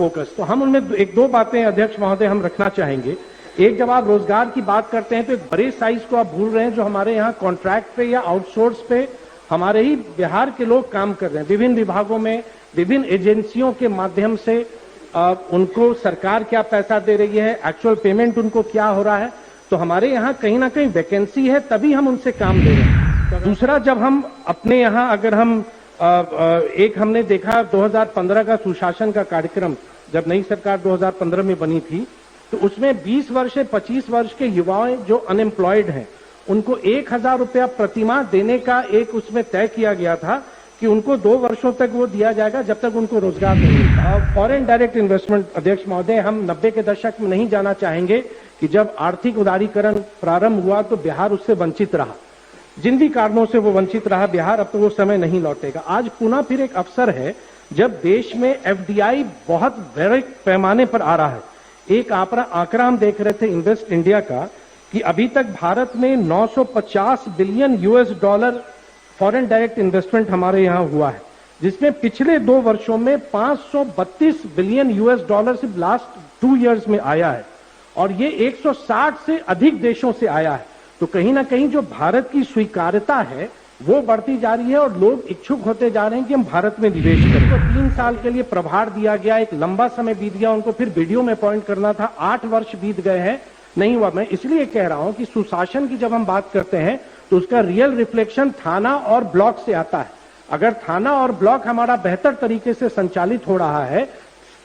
Focus. तो हम उनमें एक दो बातें अध्यक्ष महोदय हम रखना चाहेंगे। एक, जब आप रोजगार की बात करते हैं तो एक बड़े साइज को आप भूल रहे हैं, जो हमारे यहाँ कॉन्ट्रैक्ट पे या आउटसोर्स पे हमारे ही बिहार के लोग काम कर रहे हैं। विभिन्न विभागों में विभिन्न एजेंसियों के माध्यम से उनको सरकार क्या पैसा दे रही है, एक्चुअल पेमेंट उनको क्या हो रहा है। तो हमारे यहाँ कहीं ना कहीं वैकेंसी है, तभी हम उनसे काम ले रहे हैं। दूसरा, जब हम अपने यहाँ अगर हम एक हमने देखा 2015 का सुशासन का कार्यक्रम, जब नई सरकार 2015 में बनी थी, तो उसमें 20 वर्ष से 25 वर्ष के युवाएं जो अनएम्प्लॉयड हैं उनको 1000 रुपया प्रतिमाह देने का एक उसमें तय किया गया था कि उनको 2 वर्षों तक वो दिया जाएगा जब तक उनको रोजगार नहीं मिलता। फॉरेन डायरेक्ट इन्वेस्टमेंट, अध्यक्ष महोदय, हम 90 के दशक में नहीं जाना चाहेंगे कि जब आर्थिक उदारीकरण प्रारंभ हुआ तो बिहार उससे वंचित रहा। जिन भी कारणों से वो वंचित रहा बिहार, अब तो वो समय नहीं लौटेगा। आज पुनः फिर एक अवसर है जब देश में एफडीआई बहुत बड़े पैमाने पर आ रहा है। एक आंकड़ा हम देख रहे थे इन्वेस्ट इंडिया का कि अभी तक भारत में 950 billion US dollar foreign direct investment हमारे यहां हुआ है, जिसमें पिछले 2 वर्षों में 532 बिलियन यूएस डॉलर सिर्फ लास्ट 2 इयर्स में आया है, और ये 160 से अधिक देशों से आया है। तो कहीं ना कहीं जो भारत की स्वीकार्यता है वो बढ़ती जा रही है और लोग इच्छुक होते जा रहे हैं कि हम भारत में निवेश करें। तो 3 साल के लिए प्रभार दिया गया, एक लंबा समय बीत गया, उनको फिर वीडियो में अपॉइंट करना था, 8 वर्ष बीत गए हैं, नहीं हुआ। मैं इसलिए कह रहा हूं कि सुशासन की जब हम बात करते हैं तो उसका रियल रिफ्लेक्शन थाना और ब्लॉक से आता है। अगर थाना और ब्लॉक हमारा बेहतर तरीके से संचालित हो रहा है,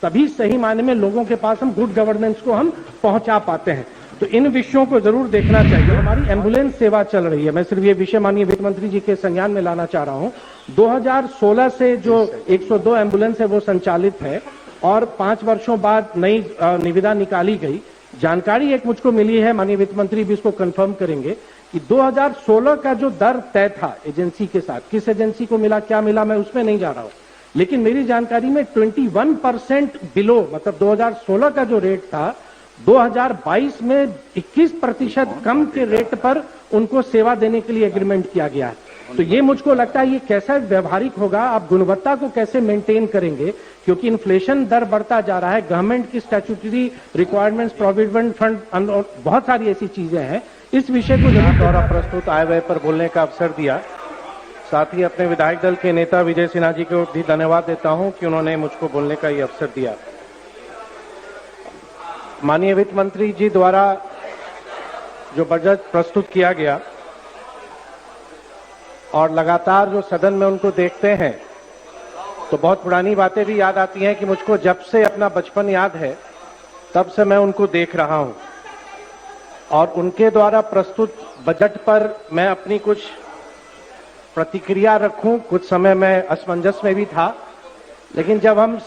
तभी सही मायने में लोगों के पास हम गुड गवर्नेंस को हम पहुंचा पाते हैं। तो इन विषयों को जरूर देखना चाहिए। हमारी एम्बुलेंस सेवा चल रही है, मैं सिर्फ ये विषय माननीय वित्त मंत्री जी के संज्ञान में लाना चाह रहा हूं। 2016 से जो 102 एम्बुलेंस है वो संचालित है और 5 वर्षों बाद नई निविदा निकाली गई। जानकारी एक मुझको मिली है, माननीय वित्त मंत्री भी इसको कंफर्म करेंगे, कि 2016 का जो दर तय था एजेंसी के साथ, किस एजेंसी को मिला क्या मिला मैं उसमें नहीं जा रहा हूं, लेकिन मेरी जानकारी में 21% बिलो, मतलब 2016 का जो रेट था 2022 में 21% कम के रेट पर उनको सेवा देने के लिए एग्रीमेंट किया गया है। तो ये मुझको लगता है ये कैसा व्यवहारिक होगा, आप गुणवत्ता को कैसे मेंटेन करेंगे, क्योंकि इन्फ्लेशन दर बढ़ता जा रहा है, गवर्नमेंट की स्टैट्यूटरी रिक्वायरमेंट्स, प्रोविडेंट फंड, बहुत सारी ऐसी चीजें हैं। इस विषय को जरूर द्वारा प्रस्तुत आए हुए पर बोलने का अवसर दिया। साथ ही अपने विधायक दल के नेता विजय सिन्हा जी को भी धन्यवाद देता हूं कि उन्होंने मुझको बोलने का ये अवसर दिया। माननीय वित्त मंत्री जी द्वारा जो बजट प्रस्तुत किया गया और लगातार जो सदन में उनको देखते हैं तो बहुत पुरानी बातें भी याद आती हैं कि मुझको जब से अपना बचपन याद है तब से मैं उनको देख रहा हूं, और उनके द्वारा प्रस्तुत बजट पर मैं अपनी कुछ प्रतिक्रिया रखूं। कुछ समय मैं असमंजस में भी था, लेकिन जब हम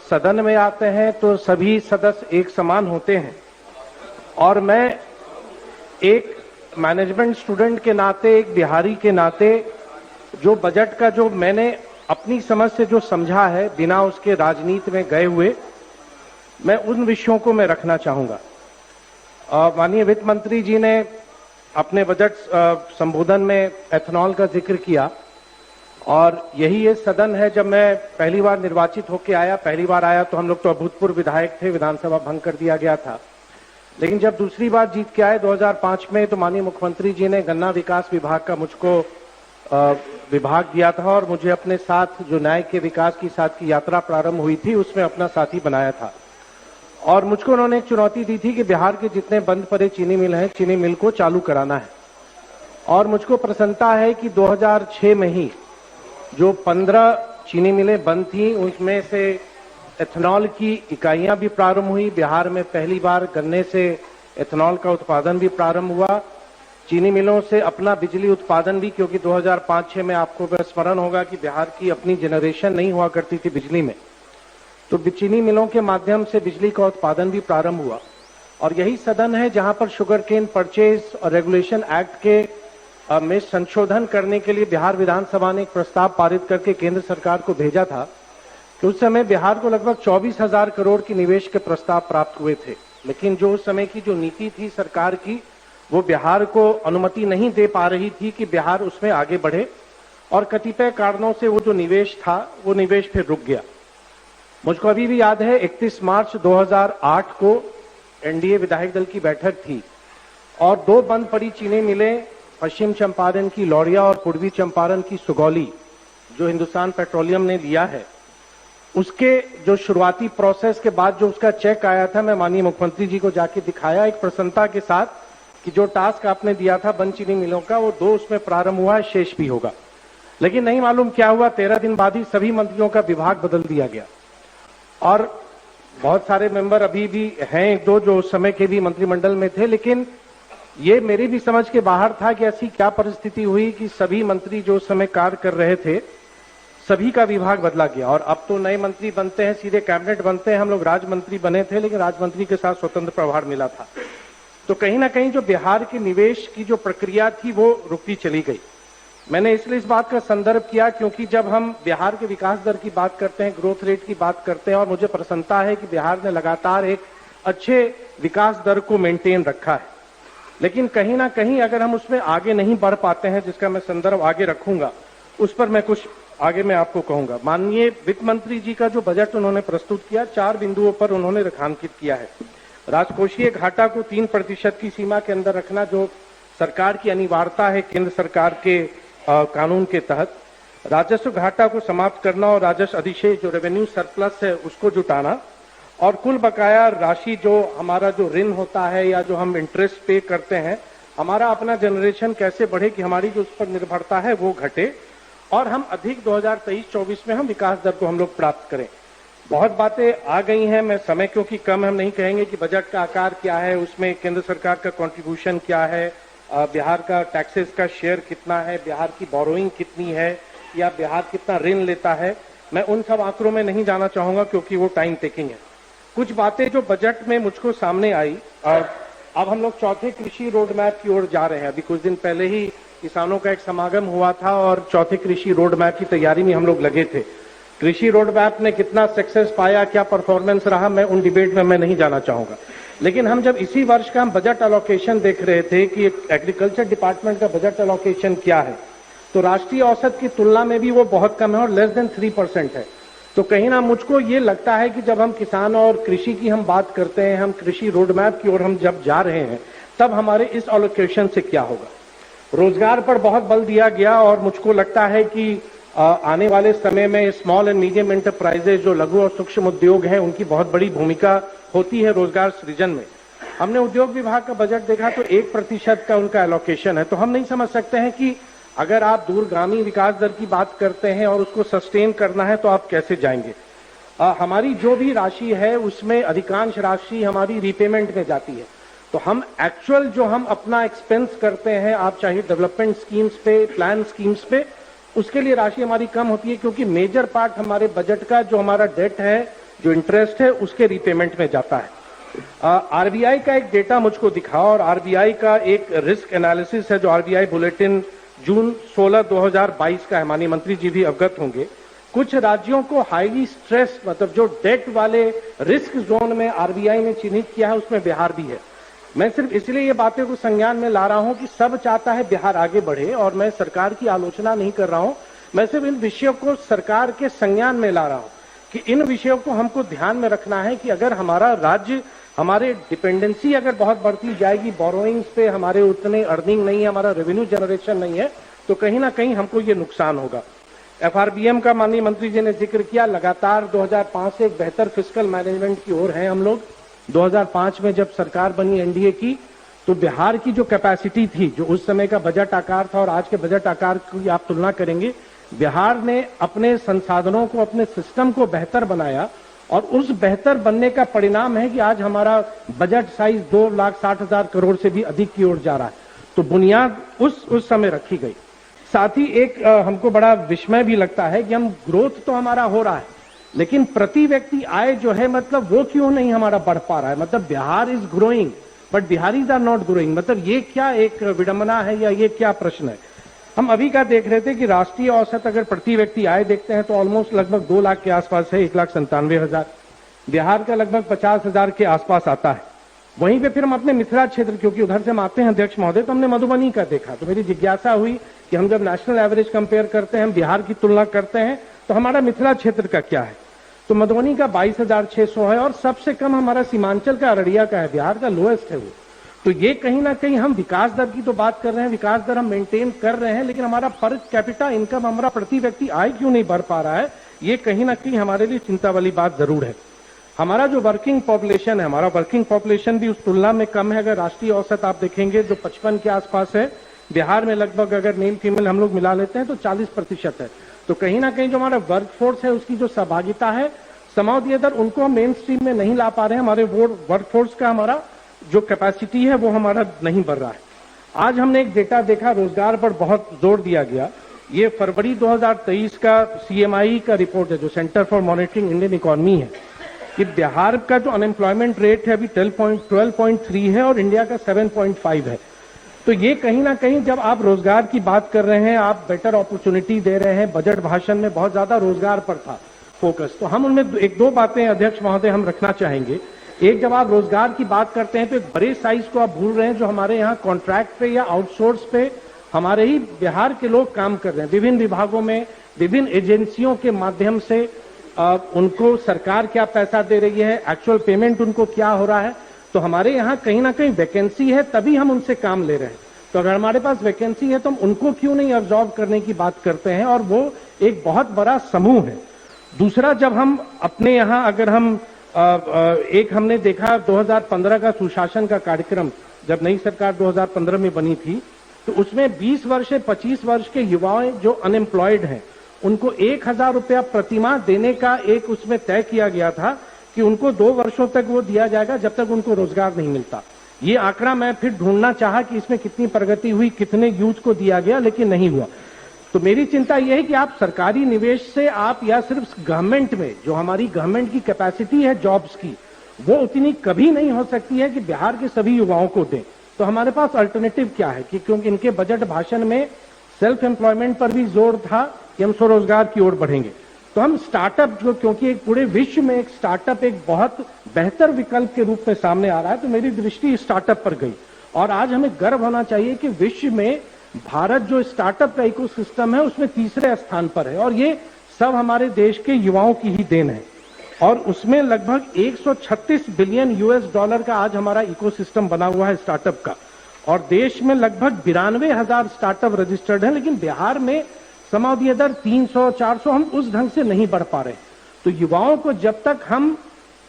सदन में आते हैं तो सभी सदस्य एक समान होते हैं, और मैं एक मैनेजमेंट स्टूडेंट के नाते, एक बिहारी के नाते, जो बजट का जो मैंने अपनी समझ से जो समझा है, बिना उसके राजनीति में गए हुए, मैं उन विषयों को मैं रखना चाहूंगा। माननीय वित्त मंत्री जी ने अपने बजट संबोधन में एथेनॉल का जिक्र किया, और यही ये सदन है जब मैं पहली बार निर्वाचित होकर आया। पहली बार आया तो हम लोग तो अभूतपूर्व विधायक थे, विधानसभा भंग कर दिया गया था, लेकिन जब दूसरी बार जीत के आए 2005 में, तो माननीय मुख्यमंत्री जी ने गन्ना विकास विभाग का मुझको विभाग दिया था, और मुझे अपने साथ जो न्याय के विकास की साथ की यात्रा प्रारंभ हुई थी उसमें अपना साथी बनाया था। और मुझको उन्होंने एक चुनौती दी थी कि बिहार के जितने बंद पड़े चीनी मिल हैं, चीनी मिल को चालू कराना है। और मुझको प्रसन्नता है कि 2006 में ही जो 15 चीनी मिलें बंद थी, उसमें से एथेनॉल की इकाइयां भी प्रारंभ हुई। बिहार में पहली बार गन्ने से एथेनॉल का उत्पादन भी प्रारंभ हुआ। चीनी मिलों से अपना बिजली उत्पादन भी, क्योंकि 2005-6 में आपको स्मरण होगा कि बिहार की अपनी जनरेशन नहीं हुआ करती थी बिजली में, तो चीनी मिलों के माध्यम से बिजली का उत्पादन भी प्रारंभ हुआ। और यही सदन है जहां पर शुगर केन परचेज और रेगुलेशन एक्ट के में संशोधन करने के लिए बिहार विधानसभा ने एक प्रस्ताव पारित करके केंद्र सरकार को भेजा था कि उस समय बिहार को लगभग 24,000 करोड़ की निवेश के प्रस्ताव प्राप्त हुए थे, लेकिन जो उस समय की जो नीति थी सरकार की, वो बिहार को अनुमति नहीं दे पा रही थी कि बिहार उसमें आगे बढ़े, और कतिपय कारणों से वो जो निवेश था वो निवेश फिर रुक गया। मुझको अभी भी याद है 31 मार्च 2008 को एनडीए विधायक दल की बैठक थी और दो बंद पड़ी चीनी मिलें, पश्चिम चंपारण की लौरिया और पूर्वी चंपारण की सुगौली, जो हिंदुस्तान पेट्रोलियम ने लिया है, उसके जो शुरुआती प्रोसेस के बाद जो उसका चेक आया था, मैं माननीय मुख्यमंत्री जी को जाके दिखाया एक प्रसन्नता के साथ कि जो टास्क आपने दिया था बंद चीनी मिलों का, वो 2 उसमें प्रारंभ हुआ है, शेष भी होगा। लेकिन नहीं मालूम क्या हुआ, 13 दिन बाद ही सभी मंत्रियों का विभाग बदल दिया गया और बहुत सारे मेंबर अभी भी हैं, एक दो जो उस समय के भी मंत्रिमंडल में थे, लेकिन ये मेरी भी समझ के बाहर था कि ऐसी क्या परिस्थिति हुई कि सभी मंत्री जो उस समय कार्य कर रहे थे, सभी का विभाग बदला गया। और अब तो नए मंत्री बनते हैं, सीधे कैबिनेट बनते हैं। हम लोग राज्य मंत्री बने थे, लेकिन राज्य मंत्री के साथ स्वतंत्र प्रभार मिला था। तो कहीं ना कहीं जो बिहार के निवेश की जो प्रक्रिया थी वो रुकती चली गई। मैंने इसलिए इस बात का संदर्भ किया क्योंकि जब हम बिहार के विकास दर की बात करते हैं, ग्रोथ रेट की बात करते हैं, और मुझे प्रसन्नता है कि बिहार ने लगातार एक अच्छे विकास दर को मेंटेन रखा है, लेकिन कहीं ना कहीं अगर हम उसमें आगे नहीं बढ़ पाते हैं, जिसका मैं संदर्भ आगे रखूंगा, उस पर मैं कुछ आगे मैं आपको कहूंगा। माननीय वित्त मंत्री जी का जो बजट उन्होंने प्रस्तुत किया, 4 बिंदुओं पर उन्होंने रेखांकित किया है। राजकोषीय घाटा को 3% की सीमा के अंदर रखना, जो सरकार की अनिवार्यता है केंद्र सरकार के कानून के तहत। राजस्व घाटा को समाप्त करना और राजस्व अधिशेष जो रेवेन्यू सरप्लस है उसको जुटाना, और कुल बकाया राशि जो हमारा जो ऋण होता है या जो हम इंटरेस्ट पे करते हैं, हमारा अपना जनरेशन कैसे बढ़े कि हमारी जो उस पर निर्भरता है वो घटे और हम अधिक 2023-24 में हम विकास दर को हम लोग प्राप्त करें। बहुत बातें आ गई हैं, मैं समय क्योंकि कम हम नहीं कहेंगे कि बजट का आकार क्या है, उसमें केंद्र सरकार का कंट्रीब्यूशन क्या है, बिहार का टैक्सेस का शेयर कितना है, बिहार की बोरोइंग कितनी है या बिहार कितना ऋण लेता है। मैं उन सब आंकड़ों में नहीं जाना चाहूंगा क्योंकि वो टाइम टेकिंग है। कुछ बातें जो बजट में मुझको सामने आई, और अब हम लोग चौथे कृषि रोड मैप की ओर जा रहे हैं। अभी कुछ दिन पहले ही किसानों का एक समागम हुआ था और चौथे कृषि रोड मैप की तैयारी में हम लोग लगे थे। कृषि रोड मैप ने कितना सक्सेस पाया, क्या परफॉर्मेंस रहा, मैं उन डिबेट में मैं नहीं जाना चाहूंगा। लेकिन हम जब इसी वर्ष का हम बजट अलोकेशन देख रहे थे कि एग्रीकल्चर डिपार्टमेंट का बजट अलोकेशन क्या है, तो राष्ट्रीय औसत की तुलना में भी वो बहुत कम है और लेस देन 3% है। तो कहीं ना मुझको ये लगता है कि जब हम किसान और कृषि की हम बात करते हैं, हम कृषि रोड मैप की ओर हम जब जा रहे हैं, तब हमारे इस अलोकेशन से क्या होगा। रोजगार पर बहुत बल दिया गया और मुझको लगता है कि आने वाले समय में स्मॉल एंड मीडियम एंटरप्राइजेज जो लघु और सूक्ष्म उद्योग हैं, उनकी बहुत बड़ी भूमिका होती है रोजगार सृजन में। हमने उद्योग विभाग का बजट देखा तो 1% का उनका एलोकेशन है। तो हम नहीं समझ सकते हैं कि अगर आप दूरगामी विकास दर की बात करते हैं और उसको सस्टेन करना है तो आप कैसे जाएंगे। हमारी जो भी राशि है उसमें अधिकांश राशि हमारी रीपेमेंट में जाती है। तो हम एक्चुअल जो हम अपना एक्सपेंस करते हैं, आप चाहे डेवलपमेंट स्कीम्स पे, प्लान स्कीम्स पे, उसके लिए राशि हमारी कम होती है क्योंकि मेजर पार्ट हमारे बजट का जो हमारा डेट है, जो इंटरेस्ट है, उसके रीपेमेंट में जाता है। आरबीआई का एक डेटा मुझको दिखा और आरबीआई का एक रिस्क एनालिसिस है जो आरबीआई बुलेटिन जून 16, 2022 का है, माननीय मंत्री जी भी अवगत होंगे। कुछ राज्यों को हाईली स्ट्रेस, मतलब जो डेट वाले रिस्क जोन में आरबीआई ने चिन्हित किया है, उसमें बिहार भी है। मैं सिर्फ इसलिए ये बातें को संज्ञान में ला रहा हूं कि सब चाहता है बिहार आगे बढ़े और मैं सरकार की आलोचना नहीं कर रहा हूं। मैं सिर्फ इन विषयों को सरकार के संज्ञान में ला रहा हूं कि इन विषयों को हमको ध्यान में रखना है कि अगर हमारा राज्य, हमारे डिपेंडेंसी अगर बहुत बढ़ती जाएगी, बोरोइंग्स पे हमारे उतने अर्निंग नहीं है, हमारा रेवेन्यू जनरेशन नहीं है, तो कहीं ना कहीं हमको ये नुकसान होगा। एफआरबीएम का माननीय मंत्री जी ने जिक्र किया, लगातार 2005 से एक बेहतर फिस्कल मैनेजमेंट की ओर है हम लोग। 2005 में जब सरकार बनी एनडीए की, तो बिहार की जो कैपेसिटी थी, जो उस समय का बजट आकार था और आज के बजट आकार की आप तुलना करेंगे, बिहार ने अपने संसाधनों को, अपने सिस्टम को बेहतर बनाया और उस बेहतर बनने का परिणाम है कि आज हमारा बजट साइज 2,60,000 करोड़ से भी अधिक की ओर जा रहा है। तो बुनियाद उस समय रखी गई। साथ ही एक हमको बड़ा विस्मय भी लगता है कि हम ग्रोथ तो हमारा हो रहा है, लेकिन प्रति व्यक्ति आय जो है, मतलब वो क्यों नहीं हमारा बढ़ पा रहा है। मतलब Bihar is growing but Biharis are not growing. मतलब ये क्या एक विडंबना है या ये क्या प्रश्न है। हम अभी का देख रहे थे कि राष्ट्रीय औसत अगर प्रति व्यक्ति आय देखते हैं तो ऑलमोस्ट लगभग 2 लाख के आसपास है, 1,97,000। बिहार का लगभग 50,000 के आसपास आता है। वहीं पे फिर हम अपने मिथिला क्षेत्र, क्योंकि उधर से हम आते हैं अध्यक्ष महोदय, तो हमने मधुबनी का देखा। तो मेरी जिज्ञासा हुई कि हम जब नेशनल एवरेज कंपेयर करते हैं, हम बिहार की तुलना करते हैं, तो हमारा मिथिला क्षेत्र का क्या है। तो तो मधुबनी का 22,600 है और सबसे कम हमारा सीमांचल का अररिया का है, बिहार का लोएस्ट है वो। तो ये कहीं ना कहीं हम विकास दर की तो बात कर रहे हैं, विकास दर हम मेंटेन कर रहे हैं, लेकिन हमारा पर कैपिटा इनकम, हमारा प्रति व्यक्ति आय क्यों नहीं बढ़ पा रहा है, ये कहीं ना कहीं हमारे लिए चिंता वाली बात जरूर है। हमारा जो वर्किंग पॉपुलेशन है, हमारा वर्किंग पॉपुलेशन भी उस तुलना में कम है। अगर राष्ट्रीय औसत आप देखेंगे जो 55 के आसपास है, बिहार में लगभग अगर मेल फीमेल हम लोग मिला लेते हैं तो 40% है। तो कहीं ना कहीं जो हमारा वर्क फोर्स है उसकी जो सहभागिता है, समावधि दर, उनको हम मेन स्ट्रीम में नहीं ला पा रहे हैं। हमारे वर्क फोर्स का हमारा जो कैपेसिटी है वो हमारा नहीं बढ़ रहा है। आज हमने एक डेटा देखा, रोजगार पर बहुत जोर दिया गया। ये फरवरी 2023 का सीएमआई का रिपोर्ट है, जो centre for monitoring Indian economy है, कि बिहार का जो अनएम्प्लॉयमेंट रेट है अभी 12.3 है और इंडिया का 7.5 है। तो ये कहीं ना कहीं जब आप रोजगार की बात कर रहे हैं, आप बेटर अपॉर्चुनिटी दे रहे हैं, बजट भाषण में बहुत ज्यादा रोजगार पर था फोकस, तो हम उनमें एक दो बातें अध्यक्ष महोदय हम रखना चाहेंगे। एक, जब आप रोजगार की बात करते हैं तो एक बड़े साइज को आप भूल रहे हैं, जो हमारे यहाँ कॉन्ट्रैक्ट पे या आउटसोर्स पे हमारे ही बिहार के लोग काम कर रहे हैं। विभिन्न विभागों में विभिन्न एजेंसियों के माध्यम से उनको सरकार क्या पैसा दे रही है, एक्चुअल पेमेंट उनको क्या हो रहा है। तो हमारे यहाँ कहीं ना कहीं वैकेंसी है, तभी हम उनसे काम ले रहे हैं। तो अगर हमारे पास वैकेंसी है तो हम उनको क्यों नहीं अब्जॉर्ब करने की बात करते हैं, और वो एक बहुत बड़ा समूह है। दूसरा, जब हम अपने यहाँ अगर हम एक हमने देखा 2015 का सुशासन का कार्यक्रम, जब नई सरकार 2015 में बनी थी, तो उसमें 20 वर्ष से 25 वर्ष के युवाएं जो अनएम्प्लॉयड हैं उनको 1,000 रुपया प्रतिमाह देने का एक उसमें तय किया गया था कि उनको 2 वर्षों तक वो दिया जाएगा जब तक उनको रोजगार नहीं मिलता। ये आंकड़ा मैं फिर ढूंढना चाहा कि इसमें कितनी प्रगति हुई, कितने यूथ को दिया गया, लेकिन नहीं हुआ। तो मेरी चिंता यह है कि आप सरकारी निवेश से आप या सिर्फ गवर्नमेंट में जो हमारी गवर्नमेंट की कैपेसिटी है जॉब्स की, वो उतनी कभी नहीं हो सकती है कि बिहार के सभी युवाओं को दें। तो हमारे पास अल्टरनेटिव क्या है कि क्योंकि इनके बजट भाषण में सेल्फ एम्प्लॉयमेंट पर भी जोर था कि हम स्वरोजगार की ओर बढ़ेंगे। तो हम स्टार्टअप, जो क्योंकि एक पूरे विश्व में एक स्टार्टअप एक बहुत बेहतर विकल्प के रूप में सामने आ रहा है, तो मेरी दृष्टि स्टार्टअप पर गई। और आज हमें गर्व होना चाहिए कि विश्व में भारत जो स्टार्टअप का इकोसिस्टम है उसमें तीसरे स्थान पर है, और ये सब हमारे देश के युवाओं की ही देन है। और उसमें लगभग 136 बिलियन US$ का आज हमारा इकोसिस्टम बना हुआ है स्टार्टअप का, और देश में लगभग 92,000 स्टार्टअप रजिस्टर्ड है। लेकिन बिहार में समावधि दर 300-400, हम उस ढंग से नहीं बढ़ पा रहे। तो युवाओं को जब तक हम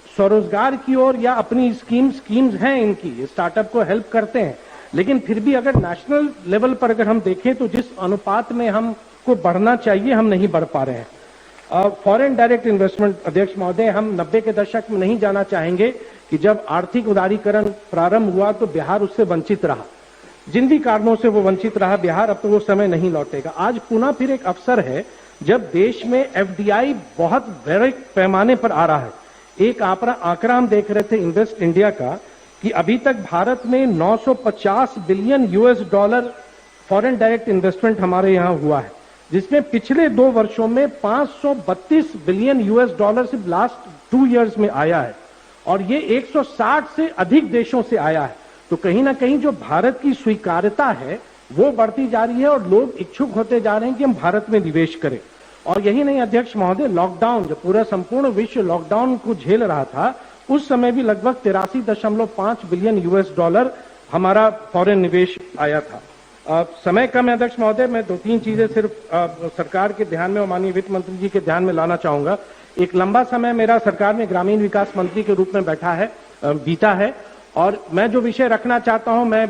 स्वरोजगार की ओर या अपनी स्कीम्स हैं इनकी, स्टार्टअप को हेल्प करते हैं, लेकिन फिर भी अगर नेशनल लेवल पर अगर हम देखें तो जिस अनुपात में हमको बढ़ना चाहिए हम नहीं बढ़ पा रहे हैं। फॉरेन डायरेक्ट इन्वेस्टमेंट, अध्यक्ष महोदय, हम 90 के दशक में नहीं जाना चाहेंगे कि जब आर्थिक उदारीकरण प्रारंभ हुआ तो बिहार उससे वंचित रहा। जिन भी कारणों से वो वंचित रहा बिहार, अब तो वो समय नहीं लौटेगा। आज पुनः फिर एक अवसर है जब देश में FDI बहुत बड़े पैमाने पर आ रहा है। एक आंकड़ा हम देख रहे थे इन्वेस्ट इंडिया का कि अभी तक भारत में 950 billion US$ foreign direct investment हमारे यहाँ हुआ है, जिसमें पिछले 2 वर्षों में 532 बिलियन US$ सिर्फ लास्ट 2 इयर्स में आया है, और ये 160 से अधिक देशों से आया है। तो कहीं ना कहीं जो भारत की स्वीकार्यता है वो बढ़ती जा रही है और लोग इच्छुक होते जा रहे हैं कि हम भारत में निवेश करें। और यही नहीं अध्यक्ष महोदय, लॉकडाउन, जब पूरा संपूर्ण विश्व लॉकडाउन को झेल रहा था, उस समय भी लगभग 83.5 बिलियन US$ हमारा फॉरेन निवेश आया था। समय कम है अध्यक्ष महोदय, मैं 2-3 चीजें सिर्फ सरकार के ध्यान में और माननीय वित्त मंत्री जी के ध्यान में लाना चाहूंगा। एक लंबा समय मेरा सरकार में ग्रामीण विकास मंत्री के रूप में बीता है, और मैं जो विषय रखना चाहता हूं, मैं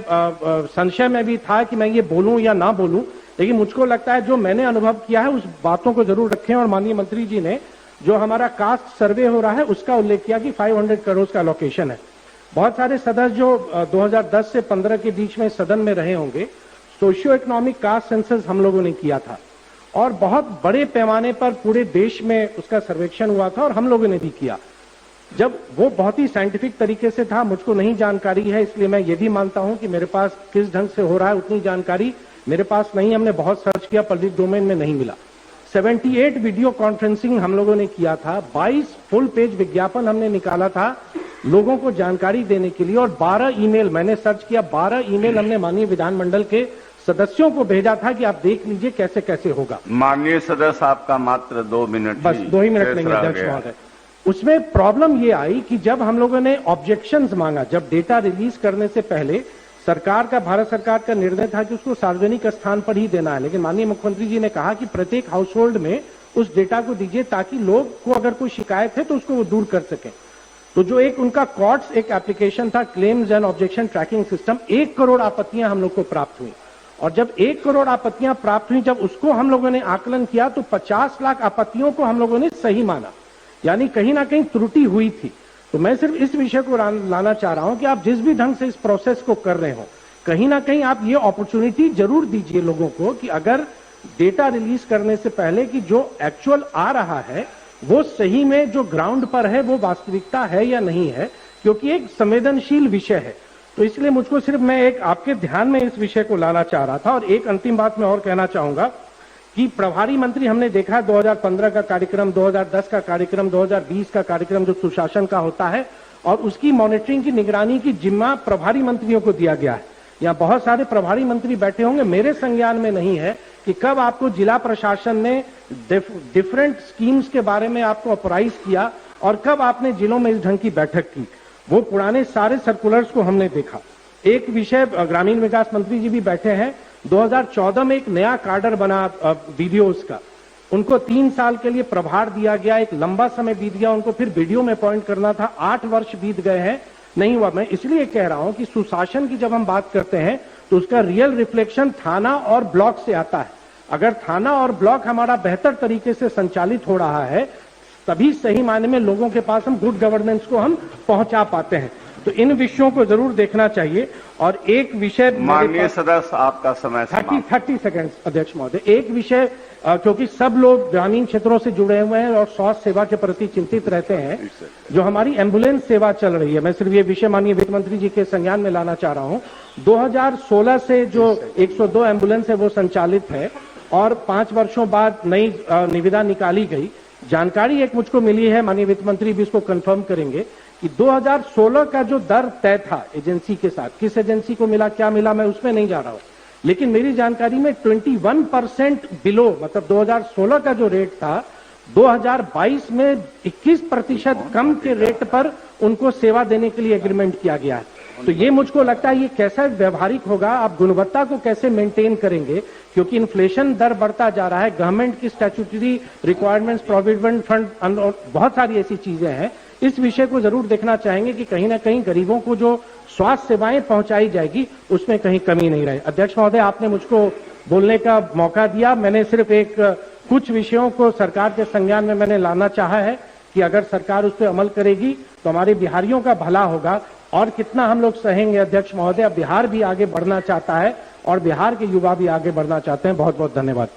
संशय में भी था कि मैं ये बोलूं या ना बोलूं, लेकिन मुझको लगता है जो मैंने अनुभव किया है उस बातों को जरूर रखें। और माननीय मंत्री जी ने जो हमारा कास्ट सर्वे हो रहा है उसका उल्लेख किया कि 500 करोड़ का लोकेशन है। बहुत सारे सदस्य जो 2010 से 15 के बीच में सदन में रहे होंगे, सोशियो इकोनॉमिक कास्ट सेंसस हम लोगों ने किया था, और बहुत बड़े पैमाने पर पूरे देश में उसका सर्वेक्षण हुआ था, और हम लोगों ने भी किया। जब वो बहुत ही साइंटिफिक तरीके से था, मुझको नहीं जानकारी है, इसलिए मैं ये भी मानता हूं कि मेरे पास किस ढंग से हो रहा है उतनी जानकारी मेरे पास नहीं। हमने बहुत सर्च किया, पब्लिक डोमेन में नहीं मिला। 78 वीडियो कॉन्फ्रेंसिंग हम लोगों ने किया था, 22 फुल पेज विज्ञापन हमने निकाला था लोगों को जानकारी देने के लिए, और 12 ईमेल मैंने सर्च किया, 12 ईमेल हमने माननीय विधानमंडल के सदस्यों को भेजा था कि आप देख लीजिए कैसे कैसे होगा। माननीय सदस्य, आपका मात्र 2 मिनट, बस 2 ही मिनट लेंगे अध्यक्ष महोदय। उसमें प्रॉब्लम ये आई कि जब हम लोगों ने ऑब्जेक्शंस मांगा, जब डेटा रिलीज करने से पहले भारत सरकार का निर्णय था कि उसको सार्वजनिक स्थान पर ही देना है, लेकिन माननीय मुख्यमंत्री जी ने कहा कि प्रत्येक हाउस होल्ड में उस डेटा को दीजिए ताकि लोग को अगर कोई शिकायत है तो उसको वो दूर कर सकें। तो जो एक उनका कॉट्स एक एप्लीकेशन था, claims and objection tracking system, 1 crore आपत्तियां हम लोग को प्राप्त हुई। और जब 1 करोड़ आपत्तियां प्राप्त हुई, जब उसको हम लोगों ने आकलन किया तो 50 लाख आपत्तियों को हम लोगों ने सही माना, यानी कहीं ना कहीं त्रुटि हुई थी। तो मैं सिर्फ इस विषय को लाना चाह रहा हूं कि आप जिस भी ढंग से इस प्रोसेस को कर रहे हो, कहीं ना कहीं आप ये अपॉर्चुनिटी जरूर दीजिए लोगों को कि अगर डेटा रिलीज करने से पहले कि जो एक्चुअल आ रहा है वो सही में जो ग्राउंड पर है वो वास्तविकता है या नहीं है, क्योंकि एक संवेदनशील विषय है। तो इसलिए मुझको सिर्फ मैं एक आपके ध्यान में इस विषय को लाना चाह रहा था। और एक अंतिम बात मैं और कहना चाहूंगा कि प्रभारी मंत्री हमने देखा 2015 का कार्यक्रम, 2010 का कार्यक्रम, 2020 का कार्यक्रम जो सुशासन का होता है, और उसकी मॉनिटरिंग की निगरानी की जिम्मा प्रभारी मंत्रियों को दिया गया है। यहाँ बहुत सारे प्रभारी मंत्री बैठे होंगे, मेरे संज्ञान में नहीं है कि कब आपको जिला प्रशासन ने डिफरेंट स्कीम्स के बारे में आपको अप्राइज किया और कब आपने जिलों में इस ढंग की बैठक की। वो पुराने सारे सर्कुलर्स को हमने देखा। एक विषय, ग्रामीण विकास मंत्री जी भी बैठे हैं, 2014 में एक नया कार्डर बना वीडियोस का, उनको 3 साल के लिए प्रभार दिया गया, एक लंबा समय बीत गया, उनको फिर वीडियो में अपॉइंट करना था, 8 वर्ष बीत गए हैं, नहीं हुआ। मैं इसलिए कह रहा हूं कि सुशासन की जब हम बात करते हैं तो उसका रियल रिफ्लेक्शन थाना और ब्लॉक से आता है। अगर थाना और ब्लॉक हमारा बेहतर तरीके से संचालित हो रहा है तभी सही मायने में लोगों के पास हम गुड गवर्नेंस को हम पहुंचा पाते हैं। तो इन विषयों को जरूर देखना चाहिए। और एक विषय, माननीय सदस्य आपका समय 30 सेकंड्स अध्यक्ष महोदय, एक विषय, क्योंकि सब लोग ग्रामीण क्षेत्रों से जुड़े हुए हैं और स्वास्थ्य सेवा के प्रति चिंतित रहते हैं, जो हमारी एम्बुलेंस सेवा चल रही है, मैं सिर्फ ये विषय माननीय वित्त मंत्री जी के संज्ञान में लाना चाह रहा हूं। 2016 से जो 102 एम्बुलेंस है वो संचालित है और 5 वर्षों बाद नई निविदा निकाली गई। जानकारी एक मुझको मिली है, माननीय वित्त मंत्री भी इसको कंफर्म करेंगे, कि 2016 का जो दर तय था एजेंसी के साथ, किस एजेंसी को मिला क्या मिला मैं उसमें नहीं जा रहा हूं, लेकिन मेरी जानकारी में 21% बिलो, मतलब 2016 का जो रेट था 2022 में 21% कम के रेट पर उनको सेवा देने के लिए एग्रीमेंट किया गया है। तो ये मुझको लगता है ये कैसा व्यवहारिक होगा, आप गुणवत्ता को कैसे मेंटेन करेंगे, क्योंकि इन्फ्लेशन दर बढ़ता जा रहा है, गवर्नमेंट की स्टैट्यूटरी रिक्वायरमेंट्स, प्रोविडेंट फंड, बहुत सारी ऐसी चीजें हैं। इस विषय को जरूर देखना चाहेंगे कि कहीं ना कहीं गरीबों को जो स्वास्थ्य सेवाएं पहुंचाई जाएगी उसमें कहीं कमी नहीं रहे। अध्यक्ष महोदय, आपने मुझको बोलने का मौका दिया, मैंने सिर्फ कुछ विषयों को सरकार के संज्ञान में मैंने लाना चाहा है कि अगर सरकार उस पर अमल करेगी तो हमारे बिहारियों का भला होगा। और कितना हम लोग सहेंगे अध्यक्ष महोदय, बिहार भी आगे बढ़ना चाहता है और बिहार के युवा भी आगे बढ़ना चाहते हैं। बहुत बहुत धन्यवाद।